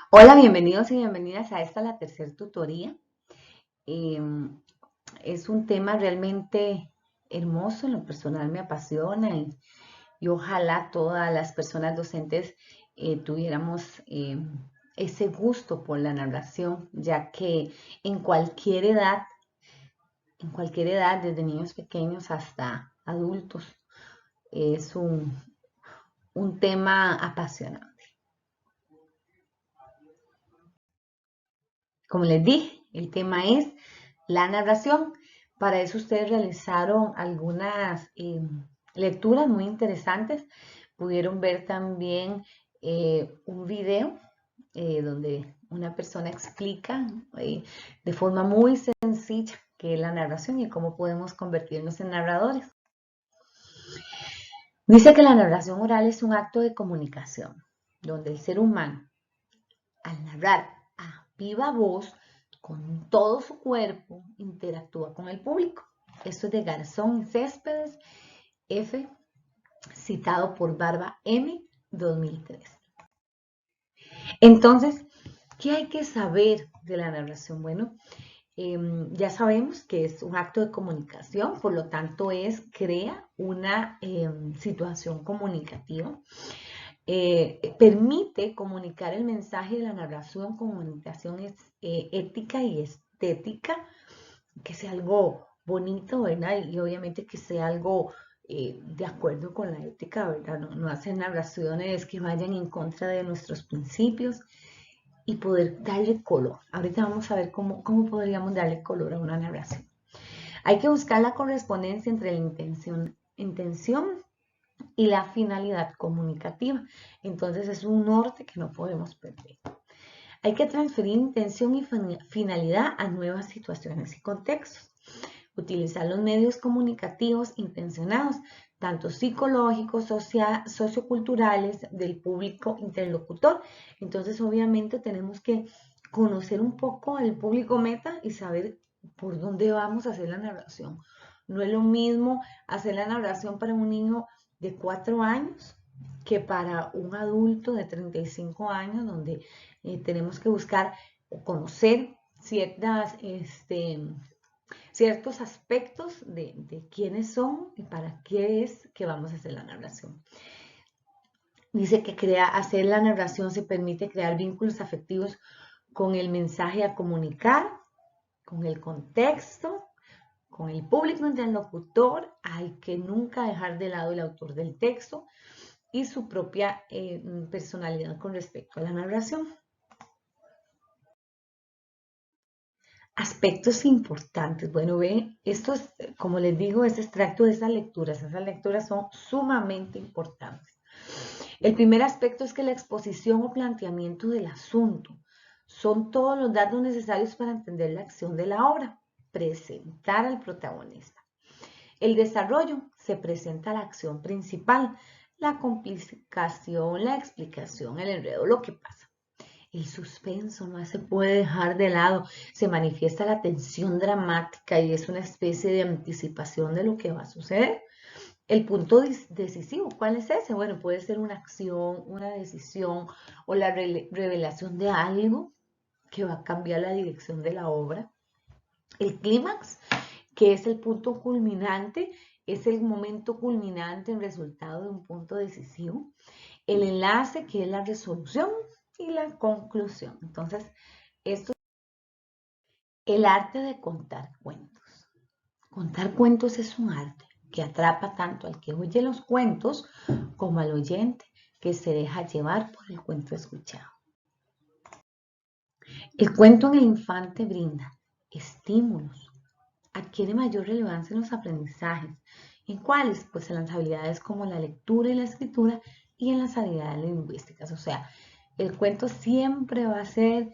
Hola, bienvenidos y bienvenidas a esta, la tercera tutoría. Eh, es un tema realmente hermoso, en lo personal me apasiona y ojalá todas las personas docentes tuviéramos ese gusto por la narración, ya que en en cualquier edad, desde niños pequeños hasta adultos, es un tema apasionante. Como les dije, el tema es la narración. Para eso ustedes realizaron algunas lecturas muy interesantes. Pudieron ver también un video donde una persona explica de forma muy sencilla qué es la narración y cómo podemos convertirnos en narradores. Dice que la narración oral es un acto de comunicación, donde el ser humano, al narrar a viva voz, con todo su cuerpo, interactúa con el público. Esto es de Garzón y Céspedes, F, citado por Barba M, 2003. Entonces, ¿qué hay que saber de la narración? Bueno, ya sabemos que es un acto de comunicación, por lo tanto crea una situación comunicativa. Permite comunicar el mensaje de la narración, comunicación ética y estética, que sea algo bonito, ¿verdad? Y obviamente que sea algo de acuerdo con la ética, ¿verdad? No hacer narraciones que vayan en contra de nuestros principios y poder darle color. Ahorita vamos a ver cómo podríamos darle color a una narración. Hay que buscar la correspondencia entre la intención y la finalidad comunicativa. Entonces es un norte que no podemos perder. Hay que transferir intención y finalidad a nuevas situaciones y contextos. Utilizar los medios comunicativos intencionados, tanto psicológicos, socioculturales, del público interlocutor. Entonces, obviamente, tenemos que conocer un poco al público meta y saber por dónde vamos a hacer la narración. No es lo mismo hacer la narración para un niño de 4 años que para un adulto de 35 años, donde tenemos que buscar o conocer ciertos aspectos de quiénes son y para qué es que vamos a hacer la narración. Dice que hacer la narración se permite crear vínculos afectivos con el mensaje a comunicar, con el contexto, con el público interlocutor. Hay que nunca dejar de lado el autor del texto y su propia personalidad con respecto a la narración. Aspectos importantes. Bueno, ven, esto es, como les digo, es extracto de esas lecturas. Esas lecturas son sumamente importantes. El primer aspecto es que la exposición o planteamiento del asunto son todos los datos necesarios para entender la acción de la obra. Presentar al protagonista. El desarrollo se presenta la acción principal, la complicación, la explicación, el enredo, lo que pasa. El suspenso no se puede dejar de lado, se manifiesta la tensión dramática y es una especie de anticipación de lo que va a suceder. El punto decisivo, ¿cuál es ese? Bueno, puede ser una acción, una decisión o la revelación de algo que va a cambiar la dirección de la obra. El clímax, que es el punto culminante, es el momento culminante en resultado de un punto decisivo. El enlace, que es la resolución, y la conclusión. Entonces, esto es el arte de contar cuentos. Contar cuentos es un arte que atrapa tanto al que oye los cuentos como al oyente que se deja llevar por el cuento escuchado. El cuento en el infante brinda estímulos, adquiere mayor relevancia en los aprendizajes. ¿En cuáles? Pues en las habilidades como la lectura y la escritura y en las habilidades lingüísticas. O sea, el cuento siempre va a ser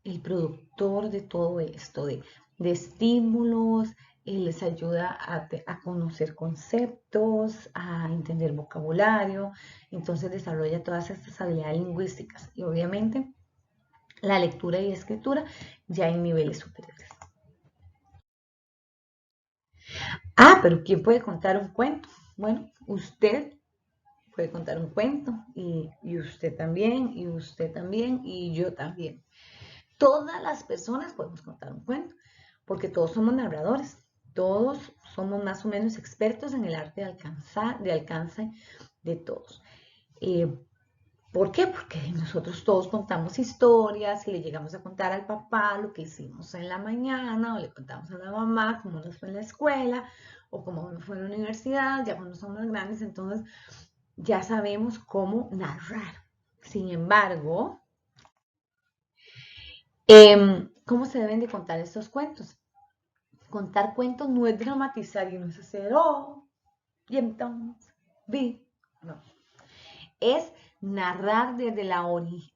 el productor de todo esto, de estímulos, les ayuda a conocer conceptos, a entender vocabulario, entonces desarrolla todas estas habilidades lingüísticas y obviamente la lectura y escritura ya en niveles superiores. Ah, pero ¿quién puede contar un cuento? Bueno, usted puede contar un cuento y usted también, y yo también. Todas las personas podemos contar un cuento, porque todos somos narradores, todos somos más o menos expertos en el arte de alcance de todos. ¿Por qué? Porque nosotros todos contamos historias y le llegamos a contar al papá lo que hicimos en la mañana, o le contamos a la mamá cómo nos fue en la escuela, o cómo nos fue en la universidad, ya cuando somos grandes, entonces ya sabemos cómo narrar. Sin embargo, ¿cómo se deben de contar estos cuentos? Contar cuentos no es dramatizar y no es hacer, oh, y entonces, vi, no. Es narrar desde la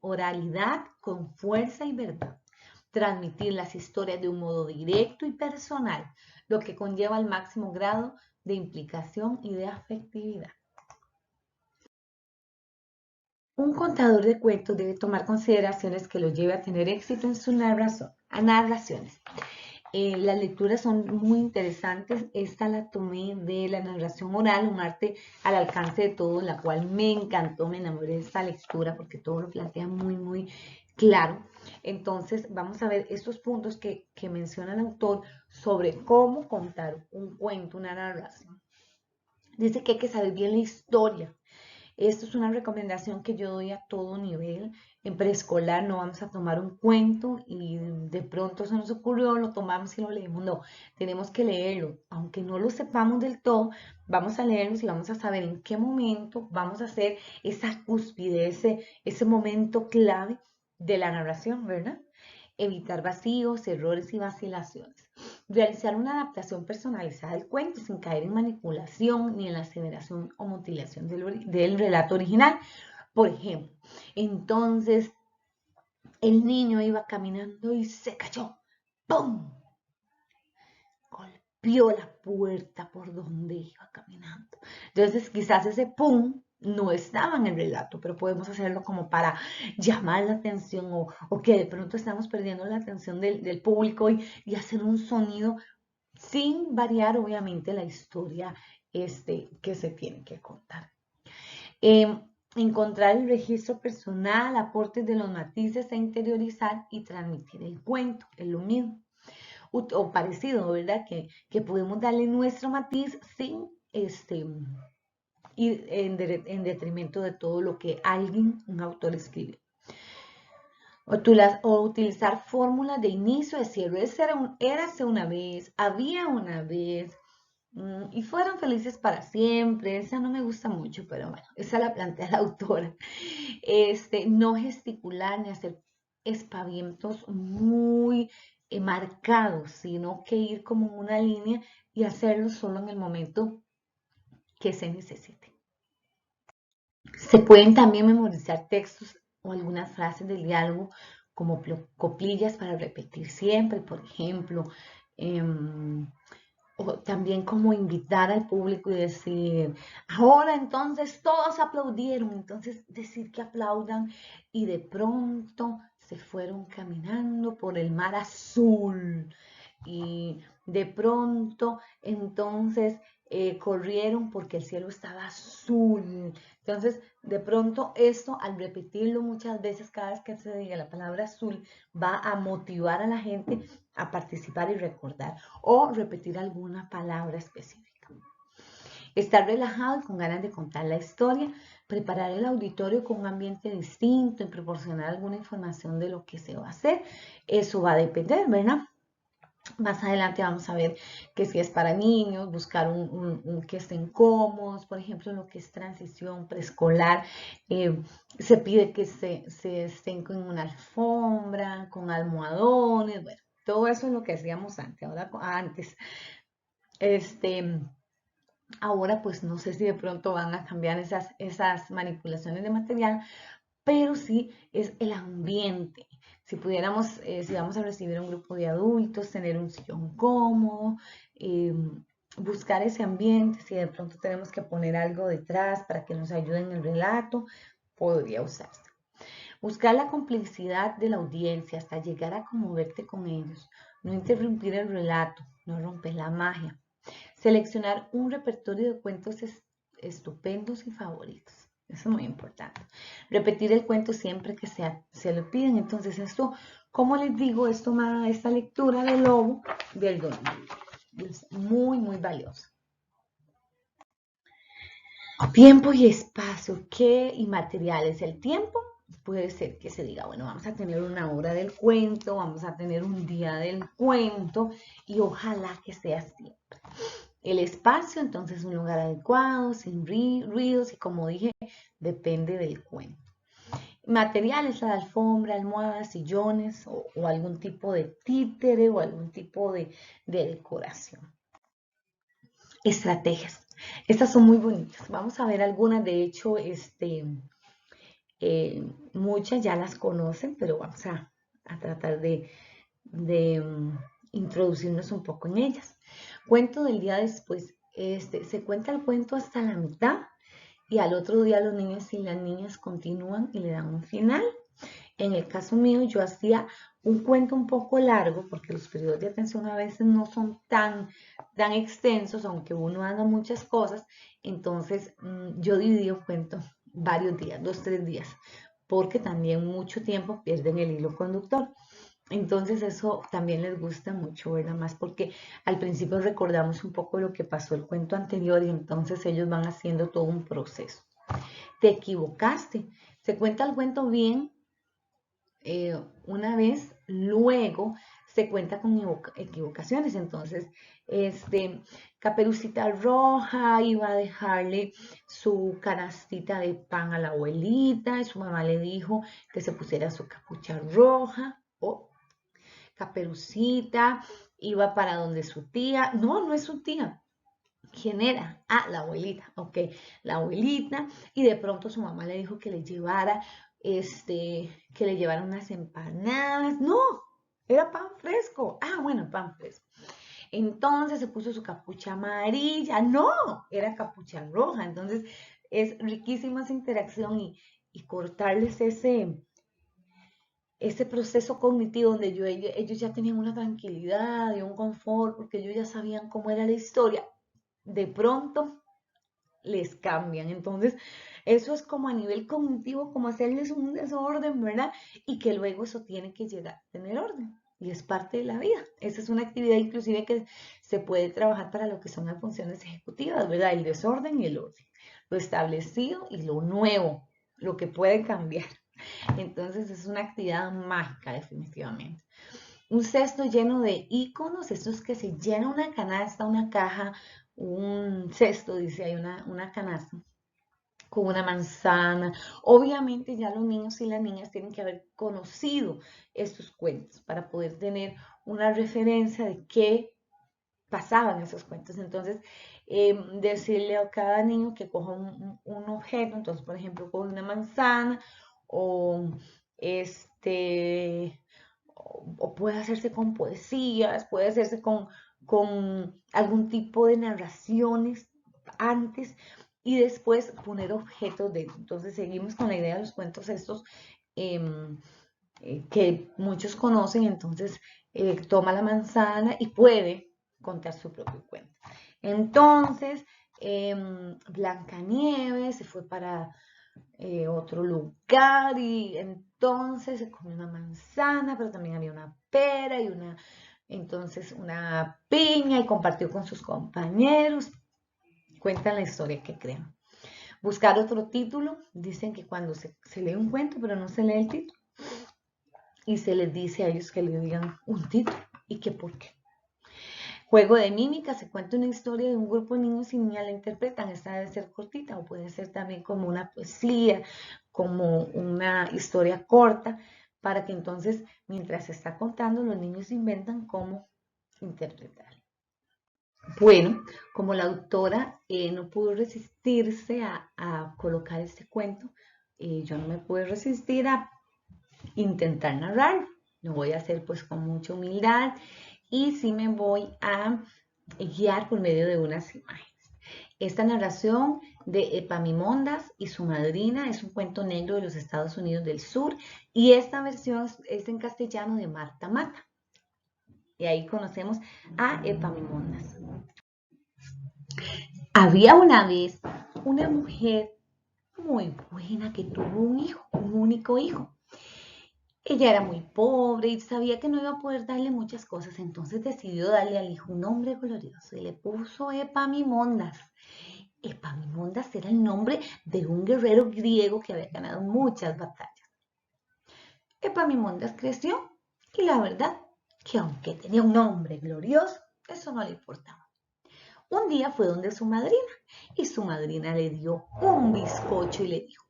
oralidad con fuerza y verdad. Transmitir las historias de un modo directo y personal, lo que conlleva el máximo grado de implicación y de afectividad. Un contador de cuentos debe tomar consideraciones que lo lleve a tener éxito en sus narraciones. Las lecturas son muy interesantes. Esta la tomé de la narración oral, un arte al alcance de todos, la cual me encantó, me enamoré de esta lectura porque todo lo plantea muy claro. Entonces vamos a ver estos puntos que menciona el autor sobre cómo contar un cuento, una narración. Dice que hay que saber bien la historia. Esto es una recomendación que yo doy a todo nivel. En preescolar no vamos a tomar un cuento y de pronto se nos ocurrió, lo tomamos y lo leemos. No, tenemos que leerlo. Aunque no lo sepamos del todo, vamos a leerlos y vamos a saber en qué momento vamos a hacer esa cúspide, ese momento clave de la narración, ¿verdad? Evitar vacíos, errores y vacilaciones. Realizar una adaptación personalizada del cuento sin caer en manipulación ni en la aceleración o mutilación del relato original. Por ejemplo, entonces el niño iba caminando y se cayó. ¡Pum! Golpeó la puerta por donde iba caminando. Entonces quizás ese pum no estaba en el relato, pero podemos hacerlo como para llamar la atención o que de pronto estamos perdiendo la atención del público y hacer un sonido sin variar obviamente la historia que se tiene que contar. Encontrar el registro personal, aportes de los matices a interiorizar y transmitir el cuento, es lo mismo o parecido, ¿verdad? Que podemos darle nuestro matiz sin ir en detrimento de todo lo que un autor escribe. O utilizar fórmulas de inicio, de cierre. Érase una vez, había una vez, y fueron felices para siempre. Esa no me gusta mucho, pero bueno, esa la plantea la autora. No gesticular ni hacer espavientos muy marcados, sino que ir como en una línea y hacerlo solo en el momento que se necesite. Se pueden también memorizar textos o algunas frases del diálogo como coplillas para repetir siempre, por ejemplo. O también como invitar al público y decir, ahora entonces todos aplaudieron, entonces decir que aplaudan y de pronto se fueron caminando por el mar azul y de pronto entonces corrieron porque el cielo estaba azul. Entonces, de pronto esto, al repetirlo muchas veces, cada vez que se diga la palabra azul, va a motivar a la gente a participar y recordar o repetir alguna palabra específica. Estar relajado y con ganas de contar la historia, preparar el auditorio con un ambiente distinto y proporcionar alguna información de lo que se va a hacer. Eso va a depender, ¿verdad? Más adelante vamos a ver que si es para niños, buscar que estén cómodos, por ejemplo, en lo que es transición preescolar, se pide que se estén con una alfombra, con almohadones, bueno, todo eso es lo que hacíamos antes. Ahora pues no sé si de pronto van a cambiar esas manipulaciones de material, pero sí es el ambiente. Si pudiéramos, si vamos a recibir un grupo de adultos, tener un sillón cómodo, buscar ese ambiente, si de pronto tenemos que poner algo detrás para que nos ayude en el relato, podría usarse. Buscar la complicidad de la audiencia hasta llegar a conmoverte con ellos, no interrumpir el relato, no romper la magia. Seleccionar un repertorio de cuentos estupendos y favoritos. Eso es muy importante. Repetir el cuento siempre que se lo piden. Entonces, esto, como les digo, es tomada esta lectura del lobo del dormido. Es muy, muy valiosa. Tiempo y espacio, ¿qué y materiales? El tiempo puede ser que se diga, bueno, vamos a tener una hora del cuento, vamos a tener un día del cuento y ojalá que sea siempre. El espacio, entonces, un lugar adecuado, sin ruidos y como dije, depende del cuento. Materiales, la alfombra, almohadas, sillones o algún tipo de títere o algún tipo de decoración. Estrategias. Estas son muy bonitas. Vamos a ver algunas, de hecho, muchas ya las conocen, pero vamos a tratar de introducirnos un poco en ellas. Cuento del día después. Se cuenta el cuento hasta la mitad y al otro día los niños y las niñas continúan y le dan un final. En el caso mío, yo hacía un cuento un poco largo porque los periodos de atención a veces no son tan extensos, aunque uno haga muchas cosas. Entonces, yo dividí un cuento varios días, 2, 3 días, porque también mucho tiempo pierden el hilo conductor. Entonces eso también les gusta mucho, ¿verdad? Más porque al principio recordamos un poco lo que pasó el cuento anterior y entonces ellos van haciendo todo un proceso. Te equivocaste. Se cuenta el cuento bien una vez, luego se cuenta con equivocaciones. Entonces, Caperucita Roja iba a dejarle su canastita de pan a la abuelita y su mamá le dijo que se pusiera su capucha roja. O Caperucita iba para donde su tía. No, no es su tía. ¿Quién era? Ah, la abuelita, ok, la abuelita, y de pronto su mamá le dijo que le llevara, que le llevara unas empanadas. No, era pan fresco. Ah, bueno, pan fresco. Entonces se puso su capucha amarilla. No, era capucha roja. Entonces es riquísima esa interacción y cortarles ese proceso cognitivo donde ellos ya tenían una tranquilidad y un confort porque ellos ya sabían cómo era la historia. De pronto les cambian. Entonces, eso es como a nivel cognitivo, como hacerles un desorden, ¿verdad? Y que luego eso tiene que llegar a tener orden. Y es parte de la vida. Esa es una actividad inclusive que se puede trabajar para lo que son las funciones ejecutivas, ¿verdad? El desorden y el orden. Lo establecido y lo nuevo, lo que puede cambiar. Entonces es una actividad mágica definitivamente. Un cesto lleno de iconos, esto es que se llena una canasta, una caja, un cesto, dice hay una canasta con una manzana. Obviamente ya los niños y las niñas tienen que haber conocido estos cuentos para poder tener una referencia de qué pasaban esos cuentos. Entonces, decirle a cada niño que coja un objeto, entonces, por ejemplo, coge una manzana o este o puede hacerse con poesías, puede hacerse con algún tipo de narraciones antes y después poner objetos dentro. Entonces seguimos con la idea de los cuentos estos que muchos conocen, entonces toma la manzana y puede contar su propio cuento. Entonces, Blancanieves se fue para otro lugar y entonces se comió una manzana, pero también había una pera y entonces una piña y compartió con sus compañeros. Cuentan la historia que crean. Buscar otro título, dicen que cuando se lee un cuento, pero no se lee el título, y se les dice a ellos que le digan un título y que por qué. Juego de mímica, se cuenta una historia de un grupo de niños y niñas la interpretan. Esta debe ser cortita o puede ser también como una poesía, como una historia corta, para que entonces, mientras se está contando, los niños inventan cómo interpretar. Bueno, como la autora no pudo resistirse a colocar este cuento, yo no me pude resistir a intentar narrarlo. Lo voy a hacer pues con mucha humildad y sí me voy a guiar por medio de unas imágenes. Esta narración de Epaminondas y su madrina es un cuento negro de los Estados Unidos del Sur y esta versión es en castellano de Marta Mata. Y ahí conocemos a Epaminondas. Había una vez una mujer muy buena que tuvo un hijo, un único hijo. Ella era muy pobre y sabía que no iba a poder darle muchas cosas, entonces decidió darle al hijo un nombre glorioso y le puso Epaminondas. Epaminondas era el nombre de un guerrero griego que había ganado muchas batallas. Epaminondas creció y la verdad que aunque tenía un nombre glorioso, eso no le importaba. Un día fue donde su madrina y su madrina le dio un bizcocho y le dijo: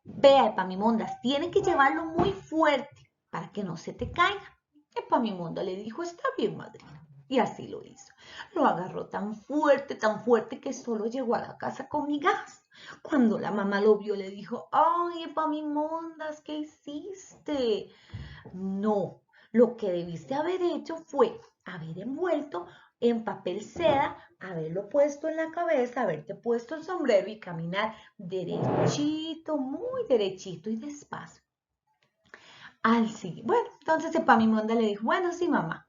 vea, Epaminondas, tiene que llevarlo muy fuerte para que no se te caiga. Epaminondas le dijo: está bien, madrina. Y así lo hizo. Lo agarró tan fuerte que solo llegó a la casa con migajas. Cuando la mamá lo vio, le dijo: ay, Epaminondas, ¿qué hiciste? No, lo que debiste haber hecho fue haber envuelto en papel seda, haberlo puesto en la cabeza, haberte puesto el sombrero y caminar derechito, muy derechito y despacio. Bueno, entonces Epaminondas le dijo: bueno, sí, mamá.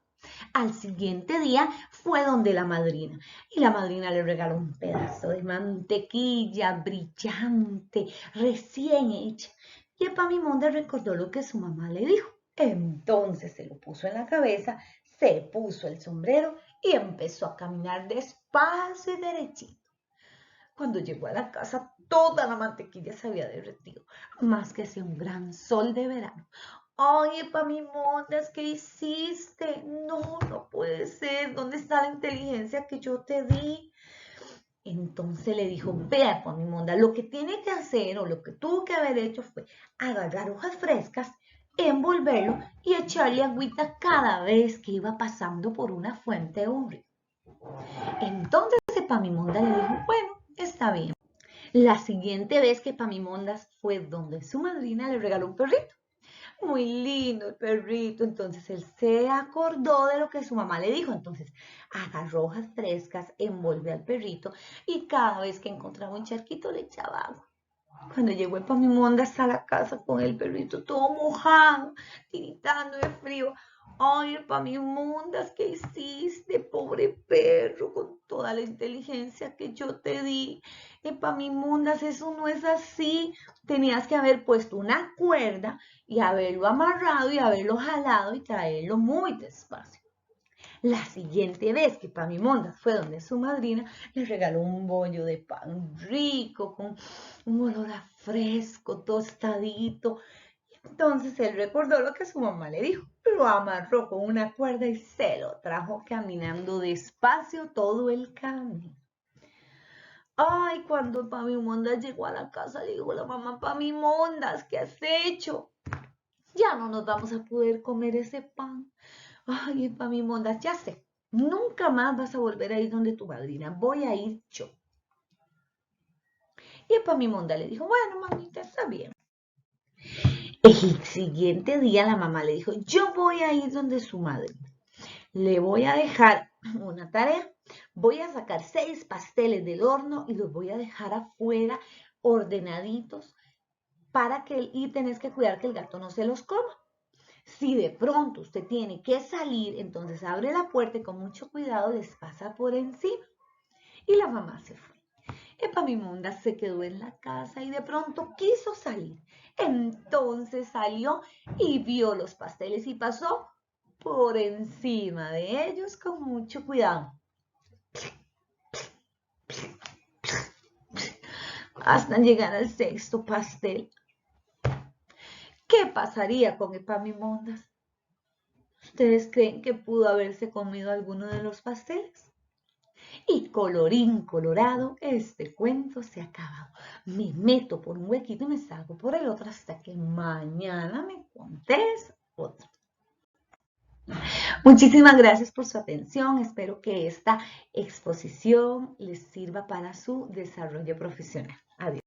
Al siguiente día fue donde la madrina y la madrina le regaló un pedazo de mantequilla brillante, recién hecha. Y Epaminondas recordó lo que su mamá le dijo. Entonces se lo puso en la cabeza, se puso el sombrero y empezó a caminar despacio y derechito. Cuando llegó a la casa, toda la mantequilla se había derretido, más que hacía un gran sol de verano. ¡Ay, Epaminondas, qué hiciste! No, no puede ser. ¿Dónde está la inteligencia que yo te di? Entonces le dijo: vea, Epaminondas, lo que tiene que hacer o lo que tuvo que haber hecho fue agarrar hojas frescas, envolverlo y echarle agüita cada vez que iba pasando por una fuente o un río. Entonces Epaminondas le dijo: bueno, está bien. La siguiente vez que Epaminondas fue donde su madrina, le regaló un perrito. Muy lindo el perrito. Entonces él se acordó de lo que su mamá le dijo. Entonces agarró hojas frescas, envolvió al perrito y cada vez que encontraba un charquito le echaba agua. Cuando llegó Epaminondas a la casa con el perrito todo mojado, tiritando de frío: ay, Epaminondas, ¿qué hiciste, pobre perro, con toda la inteligencia que yo te di? Epaminondas, eso no es así. Tenías que haber puesto una cuerda y haberlo amarrado y haberlo jalado y traerlo muy despacio. La siguiente vez que Epaminondas fue donde su madrina, le regaló un bollo de pan rico, con un olor a fresco, tostadito. Entonces él recordó lo que su mamá le dijo, lo amarró con una cuerda y se lo trajo caminando despacio todo el camino. Ay, cuando Epaminondas llegó a la casa, le dijo la mamá: Epaminondas, ¿qué has hecho? Ya no nos vamos a poder comer ese pan. Ay, Epaminondas, ya sé, nunca más vas a volver a ir donde tu madrina, voy a ir yo. Y Epaminondas le dijo: bueno, mamita, está bien. El siguiente día la mamá le dijo: yo voy a ir donde su madrina. Le voy a dejar una tarea. Voy a sacar 6 pasteles del horno y los voy a dejar afuera ordenaditos y tenés que cuidar que el gato no se los coma. Si de pronto usted tiene que salir, entonces abre la puerta y con mucho cuidado les pasa por encima. Y la mamá se fue. Epaminondas se quedó en la casa y de pronto quiso salir. Entonces salió y vio los pasteles y pasó por encima de ellos con mucho cuidado, hasta llegar al 6.º pastel. ¿Qué pasaría con Epaminondas? ¿Ustedes creen que pudo haberse comido alguno de los pasteles? Y colorín colorado, este cuento se ha acabado. Me meto por un huequito y me salgo por el otro hasta que mañana me contés otro. Muchísimas gracias por su atención. Espero que esta exposición les sirva para su desarrollo profesional. Adiós.